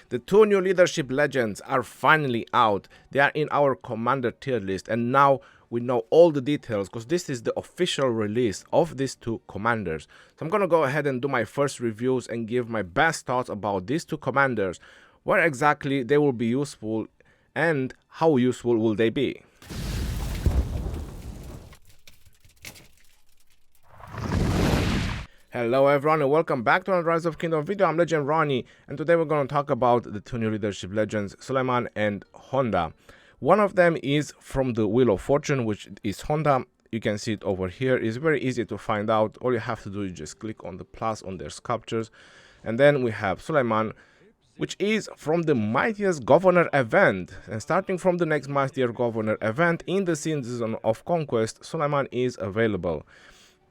The two new leadership legends are finally out. They are in our commander tier list, and now we know all the details because this is the official release of these two commanders. So I'm gonna go ahead and do my first reviews and give my best thoughts about these two commanders, where exactly they will be useful and how useful will they be. Hello everyone and welcome back to another Rise of Kingdom video. I'm Legend Ronnie, and today we're going to talk about the two new leadership legends, Suleiman and Honda. One of them is from the Wheel of Fortune, which is Honda. You can see it over here. It's very easy to find out. All you have to do is just click on the plus on their sculptures. And then we have Suleiman, which is from the Mightiest Governor event. And starting from the next Mightiest Governor event in the season of Conquest, Suleiman is available.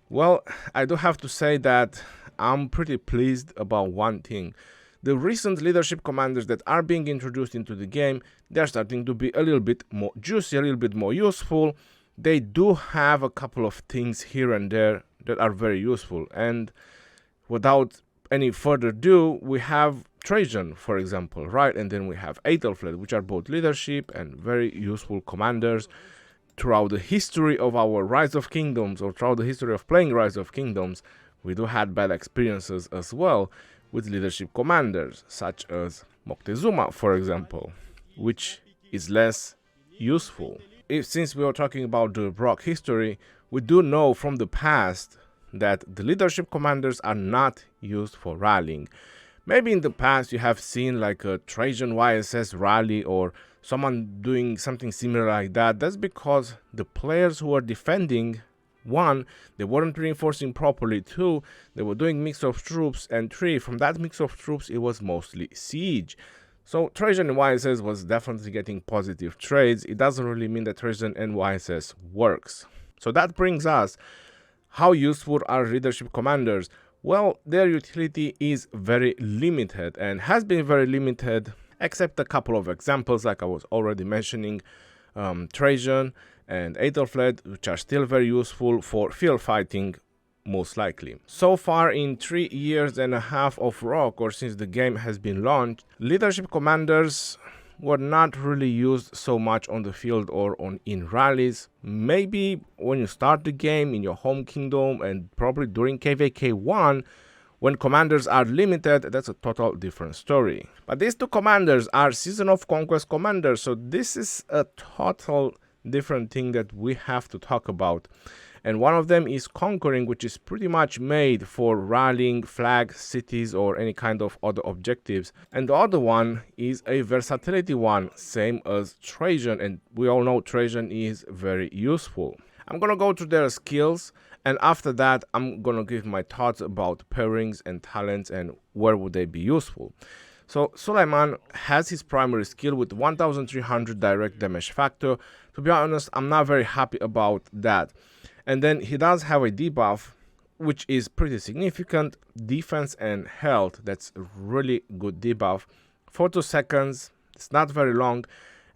Well, I do have to say that I'm pretty pleased about one thing. The recent leadership commanders that are being introduced into the game, they're starting to be a little bit more juicy, a little bit more useful. They do have a couple of things here and there that are very useful. And without any further ado, we have Trajan, for example, right? And then we have Aethelflaed, which are both leadership and very useful commanders. Throughout the history of our Rise of Kingdoms, or throughout the history of playing Rise of Kingdoms, we do had bad experiences as well with leadership commanders, such as Moctezuma, for example, which is less useful. Since we are talking about the Brock history, we do know from the past that the leadership commanders are not used for rallying. Maybe in the past you have seen like a Trajan YSS rally or someone doing something similar like that. That's because the players who are defending, one, they weren't reinforcing properly, two, they were doing mix of troops, and three, from that mix of troops it was mostly siege. So Trajan and YSS was definitely getting positive trades. It doesn't really mean that Trajan and YSS works. So that brings us, how useful are leadership commanders? Well, their utility is very limited and has been very limited, except a couple of examples like I was already mentioning, Trajan and Aethelflaed, which are still very useful for field fighting, most likely. So far in 3 years and a half of Rock, or since the game has been launched, leadership commanders were not really used so much on the field or in rallies. Maybe when you start the game in your home kingdom and probably during KVK 1, when commanders are limited, that's a total different story. But these two commanders are Season of Conquest commanders, so this is a total different thing that we have to talk about. And one of them is Conquering, which is pretty much made for rallying flag cities or any kind of other objectives. And the other one is a versatility one, same as Trajan, and we all know Trajan is very useful. I'm gonna go through their skills, and after that I'm gonna give my thoughts about pairings and talents and where would they be useful. So Suleiman has his primary skill with 1300 direct damage factor. To be honest, I'm not very happy about that. And then he does have a debuff, which is pretty significant, defense and health. That's a really good debuff. 42 seconds, it's not very long,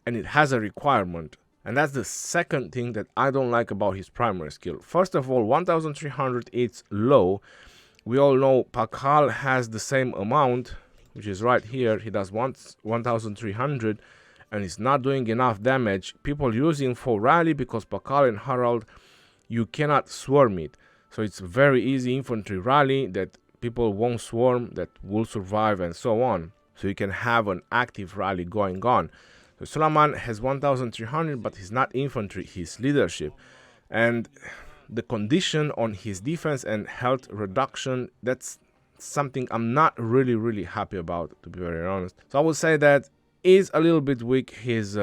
and it has a requirement. And that's the second thing that I don't like about his primary skill. First of all, 1300, it's low. We all know Pakal has the same amount, which is right here. He does 1300, and it's not doing enough damage. People use him for rally because Pakal and Harald, you cannot swarm it. So it's very easy infantry rally that people won't swarm, that will survive, and so on. So you can have an active rally going on. So Suleiman has 1300, but he's not infantry, he's leadership. And the condition on his defense and health reduction, that's something I'm not really happy about, to be very honest. So I would say that is a little bit weak, his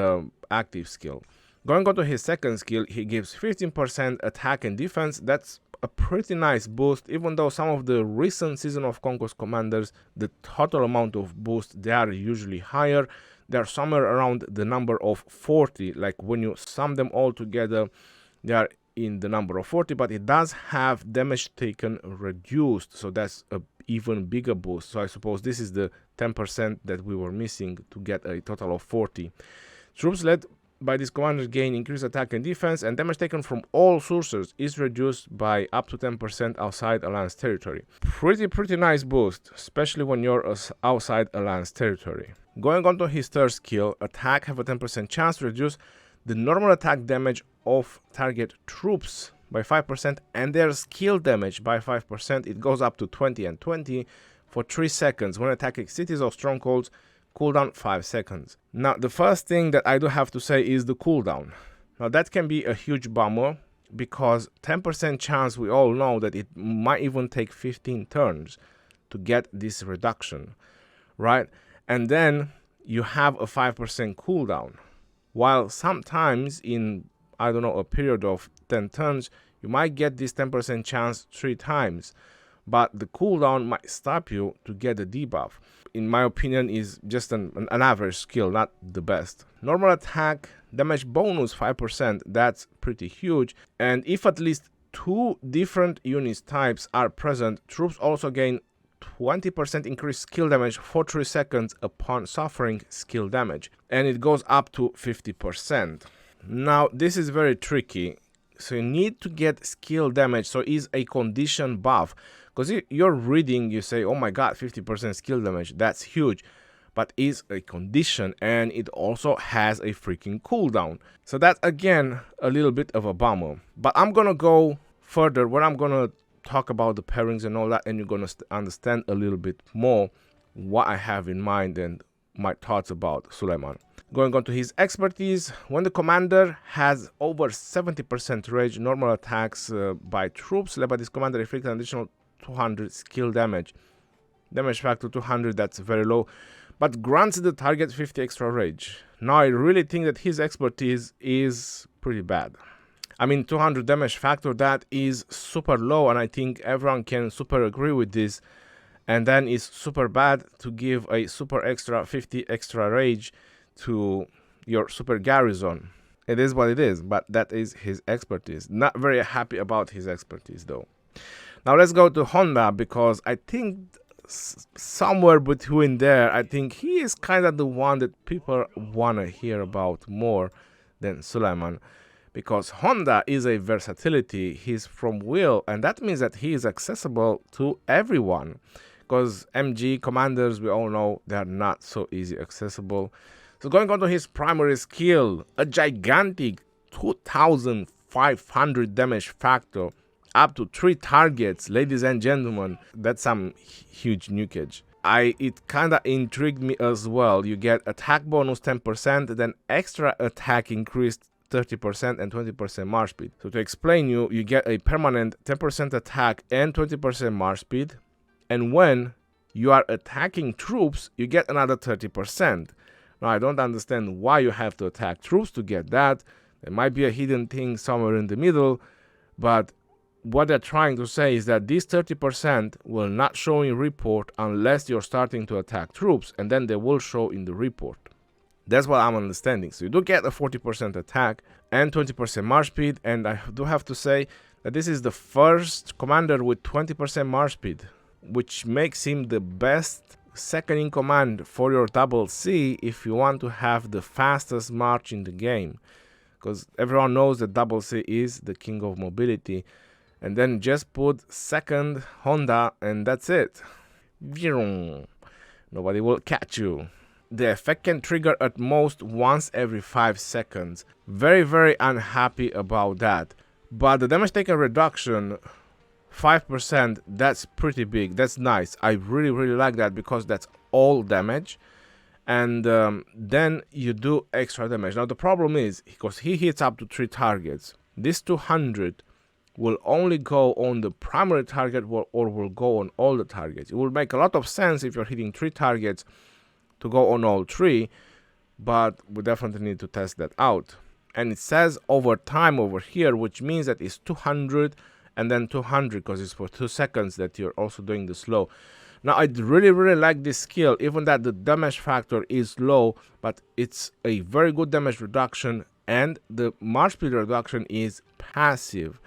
active skill. Going on to his second skill, he gives 15% attack and defense. That's a pretty nice boost, even though some of the recent Season of Conquest commanders, the total amount of boost, they are usually higher. They're somewhere around the number of 40, like when you sum them all together, they are in the number of 40, but it does have damage taken reduced, so that's a even bigger boost. So I suppose this is the 10% that we were missing to get a total of 40. Troops led by this commander gain increased attack and defense, and damage taken from all sources is reduced by up to 10% outside alliance territory. Pretty nice boost, especially when you're outside alliance territory. Going on to his third skill, attack have a 10% chance to reduce the normal attack damage of target troops by 5% and their skill damage by 5%. It goes up to 20 and 20 for 3 seconds. When attacking cities or strongholds, cooldown 5 seconds. Now, the first thing that I do have to say is the cooldown. Now, that can be a huge bummer because 10% chance, we all know that it might even take 15 turns to get this reduction, right? And then you have a 5% cooldown. While sometimes in, I don't know, a period of 10 turns, you might get this 10% chance 3 times. But the cooldown might stop you to get the debuff. In my opinion, is just an average skill, not the best. Normal attack, damage bonus 5%, that's pretty huge. And if at least 2 different unit types are present, troops also gain 20% increased skill damage for 3 seconds upon suffering skill damage. And it goes up to 50%. Now, this is very tricky. So you need to get skill damage, so it's a condition buff. Because you're reading, you say, oh my god, 50% skill damage, that's huge. But it's a condition, and it also has a freaking cooldown. So that's, again, a little bit of a bummer. But I'm gonna go further, where I'm gonna talk about the pairings and all that, and you're gonna understand a little bit more what I have in mind and my thoughts about Suleiman. Going on to his expertise, when the commander has over 70% rage, normal attacks by troops led by this commander inflict an additional 200 skill damage. Damage factor 200, that's very low, but grants the target 50 extra rage. Now I really think that his expertise is pretty bad. I mean, 200 damage factor, that is super low, and I think everyone can super agree with this. And then it's super bad to give a super extra 50 extra rage to your super garrison. It is what it is, but that is his expertise. Not very happy about his expertise though. Now let's go to Honda, because I think somewhere between there, I think he is kind of the one that people want to hear about more than Suleiman. Because Honda is a versatility, he's from will, and that means that he is accessible to everyone. Because MG commanders, we all know, they are not so easy accessible. So going on to his primary skill, a gigantic 2500 damage factor, up to 3 targets, ladies and gentlemen. That's some huge nukage. It kinda intrigued me as well. You get attack bonus 10%, then extra attack increased 30% and 20% march speed. So to explain you get a permanent 10% attack and 20% march speed. And when you are attacking troops, you get another 30%. Now, I don't understand why you have to attack troops to get that. There might be a hidden thing somewhere in the middle, but what they're trying to say is that this 30% will not show in report unless you're starting to attack troops, and then they will show in the report. That's what I'm understanding. So you do get a 40% attack and 20% march speed, and I do have to say that this is the first commander with 20% march speed, which makes him the best second in command for your double C if you want to have the fastest march in the game, because everyone knows that double C is the king of mobility. And then just put second Honda and that's it. Nobody will catch you. The effect can trigger at most once every 5 seconds. Very unhappy about that. But the damage taken reduction, 5%, that's pretty big. That's nice. I really like that, because that's all damage. And then you do extra damage. Now the problem is, because he hits up to 3 targets, this 200 will only go on the primary target or will go on all the targets. It will make a lot of sense if you're hitting 3 targets to go on all 3, but we definitely need to test that out. And it says over time over here, which means that it's 200 and then 200, because it's for 2 seconds that you're also doing the slow. Now I really like this skill, even that the damage factor is low, but it's a very good damage reduction, and the march speed reduction is passive,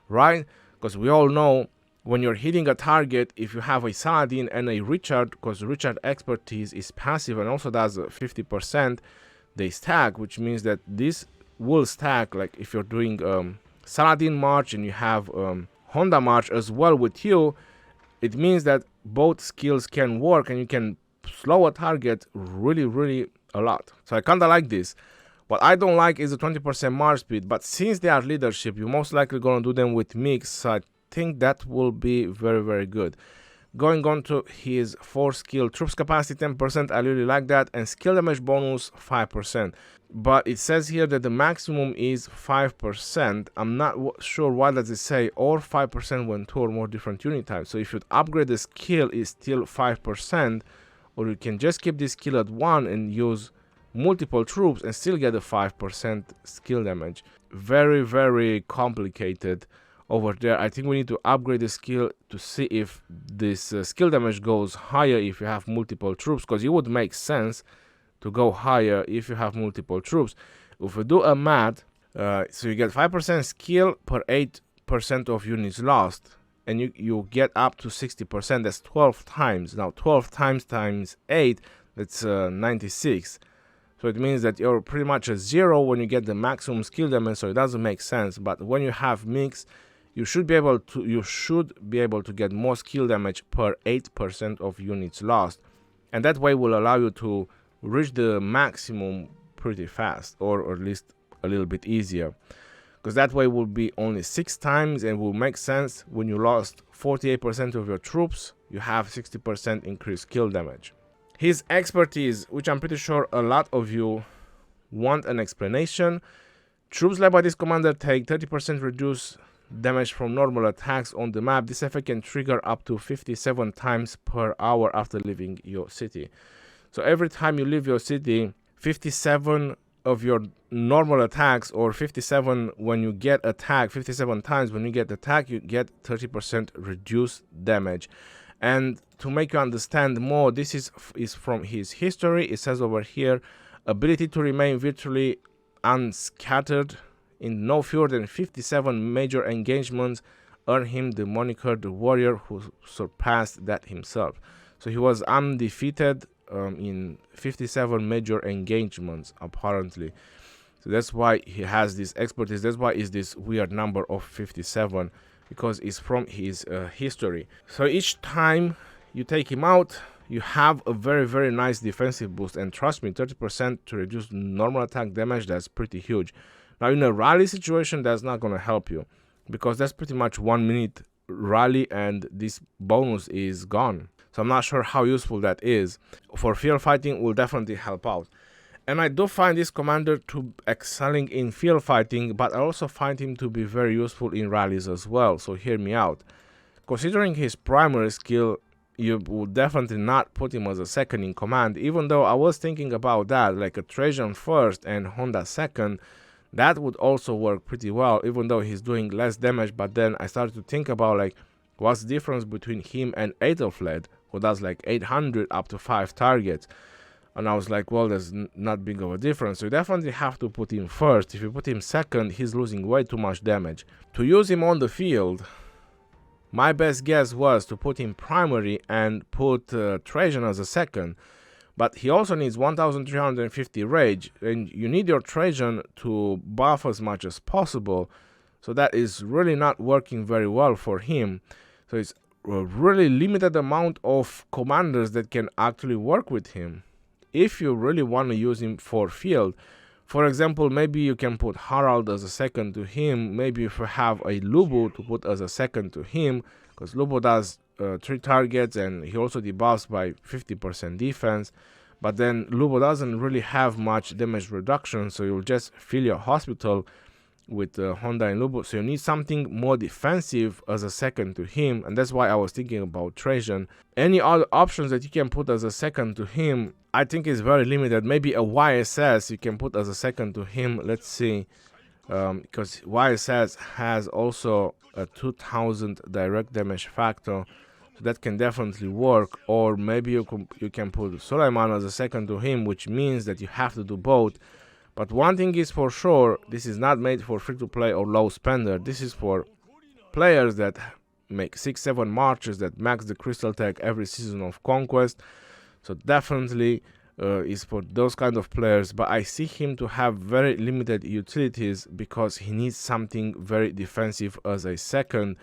right? Because we all know when you're hitting a target, if you have a Saladin and a Richard, because Richard expertise is passive and also does 50%, they stack, which means that this will stack. Like if you're doing Saladin March and you have Honda March as well with you, it means that both skills can work and you can slow a target really a lot. So I kinda like this. What I don't like is the 20% march speed, but since they are leadership, you're most likely gonna do them with mix, so I think that will be very good. Going on to his 4 skill, troops capacity 10%, I really like that, and skill damage bonus 5%. But it says here that the maximum is 5%. I'm not sure why does it say or 5% when 2 or more different unit types. So if you upgrade the skill, it's still 5%, or you can just keep this skill at 1 and use multiple troops and still get a 5% skill damage. Very complicated over there. I think we need to upgrade the skill to see if this skill damage goes higher if you have multiple troops, because it would make sense to go higher if you have multiple troops. If we do a math, so you get 5% skill per 8% of units lost, and you get up to 60%. That's 12 times. Now 12 times 8, that's 96. So it means that you're pretty much a 0 when you get the maximum skill damage, so it doesn't make sense. But when you have mix, you should be able to get more skill damage per 8% of units lost, and that way will allow you to reach the maximum pretty fast, or at least a little bit easier, because that way will be only 6 times and will make sense. When you lost 48% of your troops, you have 60% increased skill damage. His expertise, which I'm pretty sure a lot of you want an explanation. Troops led by this commander take 30% reduced damage from normal attacks on the map. This effect can trigger up to 57 times per hour after leaving your city. So every time you leave your city, 57 of your normal attacks, or 57 when you get attacked, 57 times when you get attacked, you get 30% reduced damage. And to make you understand more, this is from his history. It says over here, ability to remain virtually unscattered in no fewer than 57 major engagements earned him the moniker the warrior who surpassed that himself. So he was undefeated in 57 major engagements apparently. So that's why he has this expertise. That's why is this weird number of 57, because it's from his history. So each time you take him out, you have a very nice defensive boost, and trust me, 30% to reduce normal attack damage, that's pretty huge. Now in a rally situation, that's not going to help you, because that's pretty much 1 minute rally and this bonus is gone. So I'm not sure how useful that is. For field fighting, will definitely help out. And I do find this commander to excelling in field fighting, but I also find him to be very useful in rallies as well, so hear me out. Considering his primary skill, you would definitely not put him as a second in command, even though I was thinking about that, like a Trajan first and Honda second. That would also work pretty well, even though he's doing less damage. But then I started to think about, like, what's the difference between him and Aethelflaed, who does like 800 up to 5 targets. And I was like, well, there's not big of a difference. So you definitely have to put him first. If you put him second, he's losing way too much damage. To use him on the field, my best guess was to put him primary and put Trajan as a second. But he also needs 1350 rage, and you need your Trajan to buff as much as possible. So that is really not working very well for him. So it's a really limited amount of commanders that can actually work with him. If you really want to use him for field, for example, maybe you can put Harald as a second to him. Maybe if you have a Lubu to put as a second to him, because Lubu does 3 targets and he also debuffs by 50% defense. But then Lubu doesn't really have much damage reduction, so you'll just fill your hospital with Honda and Lubu. So you need something more defensive as a second to him, and that's why I was thinking about Trajan. Any other options that you can put as a second to him, I think is very limited. Maybe a YSS you can put as a second to him. Let's see, because YSS has also a 2000 direct damage factor, so that can definitely work. Or maybe you can put Suleiman as a second to him, which means that you have to do both. But one thing is for sure, this is not made for free-to-play or low spender. This is for players that make 6-7 marches, that max the crystal tech every season of Conquest. So definitely is for those kind of players, but I see him to have very limited utilities because he needs something very defensive as a second.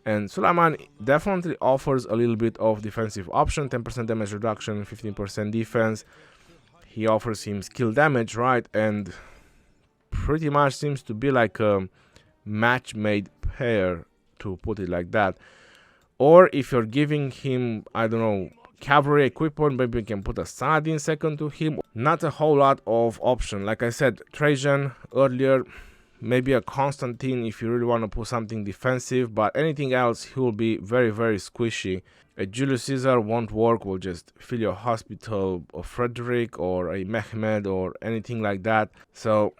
And Suleiman definitely offers a little bit of defensive option, 10% damage reduction, 15% defense. He offers him skill damage, right? And pretty much seems to be like a match-made pair, to put it like that. Or if you're giving him, I don't know, cavalry equipment, maybe you can put a Saladin second to him. Not a whole lot of option. Like I said, Trajan earlier, maybe a Constantine if you really want to put something defensive, but anything else he will be very, very squishy. A Julius Caesar won't work, will just fill your hospital, or Frederick or a Mehmed or anything like that. So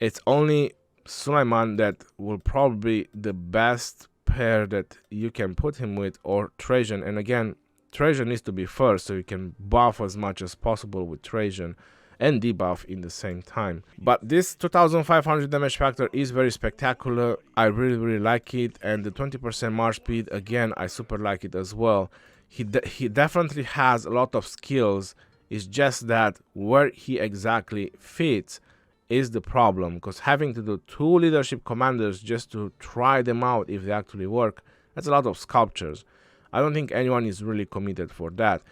it's only Suleiman that will probably be the best pair that you can put him with, or Trajan. And again, Trajan needs to be first, so you can buff as much as possible with Trajan and debuff in the same time. But this 2500 damage factor is very spectacular. I really like it, and the 20% march speed, again, I super like it as well. He definitely has a lot of skills. It's just that where he exactly fits is the problem, because having to do 2 leadership commanders just to try them out if they actually work, that's a lot of sculptures. I don't think anyone is really committed for that.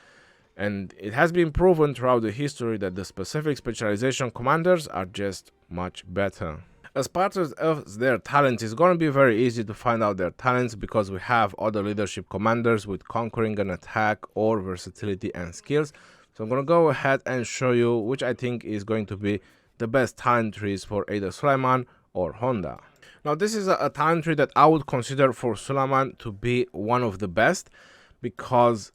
And it has been proven throughout the history that the specific specialization commanders are just much better. As part of their talents, it's going to be very easy to find out their talents because we have other leadership commanders with conquering an attack or versatility and skills. So I'm going to go ahead and show you which I think is going to be the best talent trees for either Suleiman or Honda. Now this is a talent tree that I would consider for Suleiman to be one of the best, because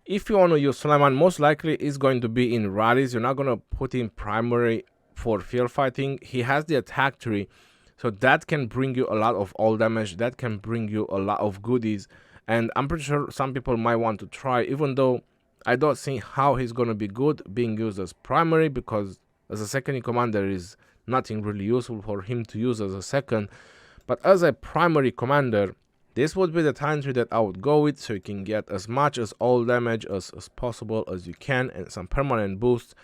if you want to use Suleiman, most likely is going to be in rallies. You're not going to put in primary for field fighting. He has the attack tree, so that can bring you a lot of all damage. That can bring you a lot of goodies. And I'm pretty sure some people might want to try, even though I don't see how he's going to be good being used as primary, because as a second in command there is nothing really useful for him to use as a second. But as a primary commander, this would be the talent tree that I would go with, so you can get as much as all damage as possible as you can, and some permanent boosts,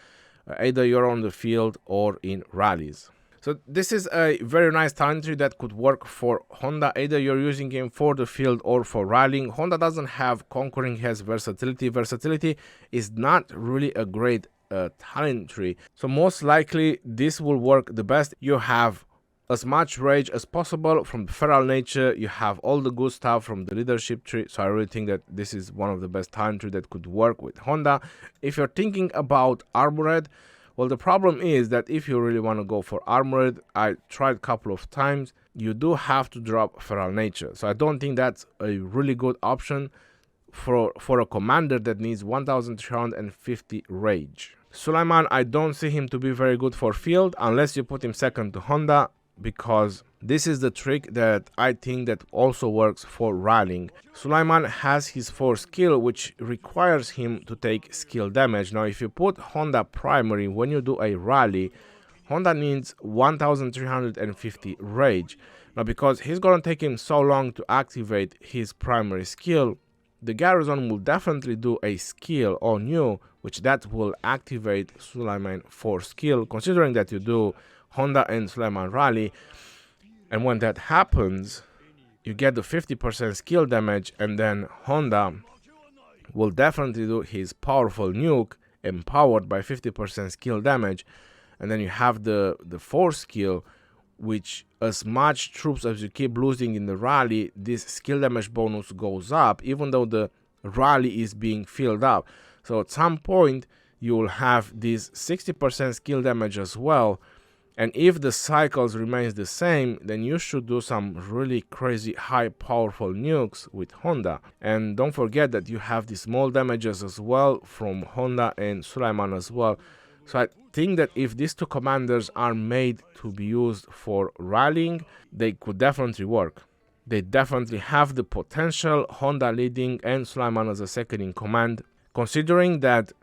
either you're on the field or in rallies. So this is a very nice talent tree that could work for Honda, either you're using him for the field or for rallying. Honda doesn't have conquering, has versatility. Versatility is not really a great talent tree, so most likely this will work the best. You have as much rage as possible from the feral nature, you have all the good stuff from the leadership tree, so I really think that this is one of the best talent tree that could work with Honda. If you're thinking about armored, well, the problem is that if you really want to go for armored, I tried a couple of times, you do have to drop feral nature, so I don't think that's a really good option for a commander that needs 1350 rage. Suleiman, I don't see him to be very good for field unless you put him second to Honda, because this is the trick that I think that also works for rallying. Suleiman has his 4 skill, which requires him to take skill damage. Now if you put Honda primary, when you do a rally, Honda needs 1350 rage. Now because he's gonna take him so long to activate his primary skill, the garrison will definitely do a skill on you, which that will activate Suleiman 4 skill, considering that you do Honda and Suleiman rally. And when that happens, you get the 50% skill damage, and then Honda will definitely do his powerful nuke, empowered by 50% skill damage. And then you have the 4 skill, which as much troops as you keep losing in the rally, this skill damage bonus goes up, even though the rally is being filled up. So at some point you will have this 60% skill damage as well, and if the cycles remains the same, then you should do some really crazy high powerful nukes with Honda. And don't forget that you have the small damages as well from Honda and Suleiman as well. So I think that if these 2 commanders are made to be used for rallying, they could definitely work. They definitely have the potential, Honda leading and Suleiman as a second in command, considering that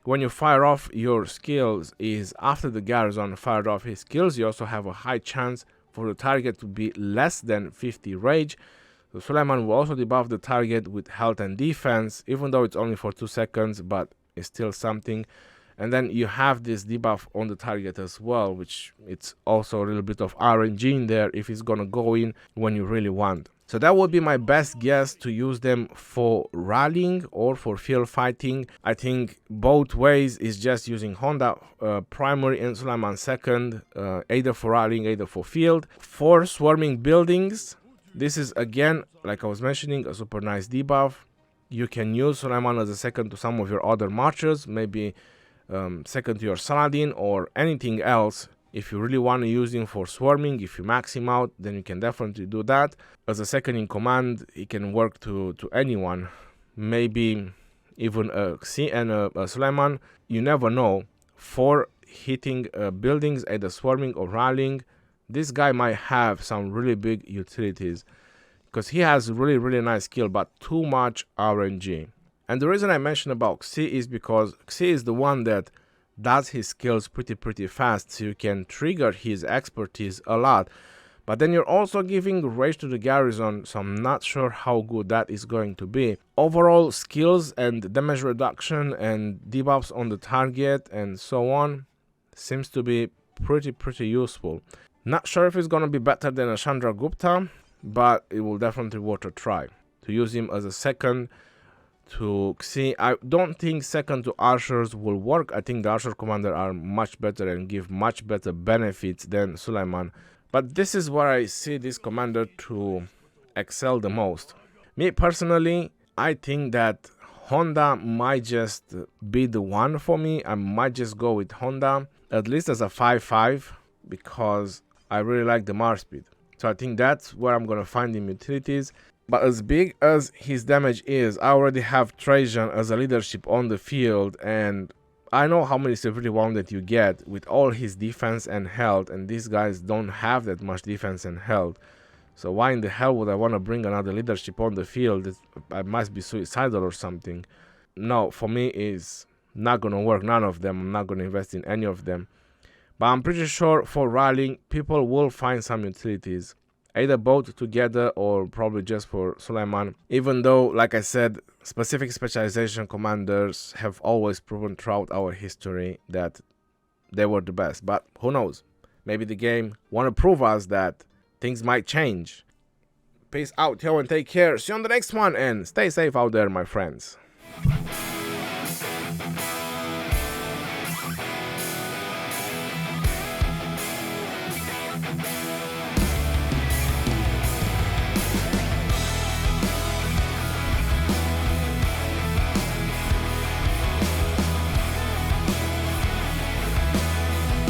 when you fire off your skills is after the garrison fired off his skills, you also have a high chance for the target to be less than 50 rage. So Suleiman will also debuff the target with health and defense, even though it's only for 2 seconds, but it's still something. And then you have this debuff on the target as well, which it's also a little bit of RNG in there if it's gonna go in when you really want. So that would be my best guess to use them for rallying or for field fighting. I think both ways is just using Honda primary and Suleiman second, either for rallying, either for field. For swarming buildings, this is again, like I was mentioning, a super nice debuff. You can use Suleiman as a second to some of your other marchers, maybe second to your Saladin or anything else. If you really want to use him for swarming, if you max him out, then you can definitely do that. As a second in command, he can work to anyone, maybe even a Xi and a Suleiman. You never know. For hitting buildings, either swarming or rallying, this guy might have some really big utilities because he has really nice skill, but too much RNG. And the reason I mentioned about Xi is because Xi is the one that does his skills pretty fast, so you can trigger his expertise a lot. But then you're also giving rage to the garrison, so I'm not sure how good that is going to be. Overall, skills and damage reduction and debuffs on the target and so on seems to be pretty useful. Not sure if it's gonna be better than a Chandra Gupta, but it will definitely worth a try. To use him as a second to Xi, I don't think second to archers will work. I think the archer commander are much better and give much better benefits than Suleiman. But this is where I see this commander to excel the most. Me personally, I think that Honda might just be the one for me. I might just go with Honda, at least as a 5/5, because I really like the Mars speed. So I think that's where I'm gonna find him utilities. But as big as his damage is, I already have Trajan as a leadership on the field, and I know how many severely wounded you get with all his defense and health, and these guys don't have that much defense and health. So why in the hell would I want to bring another leadership on the field? I must be suicidal or something. No, for me is not gonna work. None of them. I'm not gonna invest in any of them. But I'm pretty sure for rallying, people will find some utilities. Either both together or probably just for Suleiman. Even though, like I said, specific specialization commanders have always proven throughout our history that they were the best. But who knows? Maybe the game want to prove us that things might change. Peace out, yo, and take care. See you on the next one, and stay safe out there, my friends.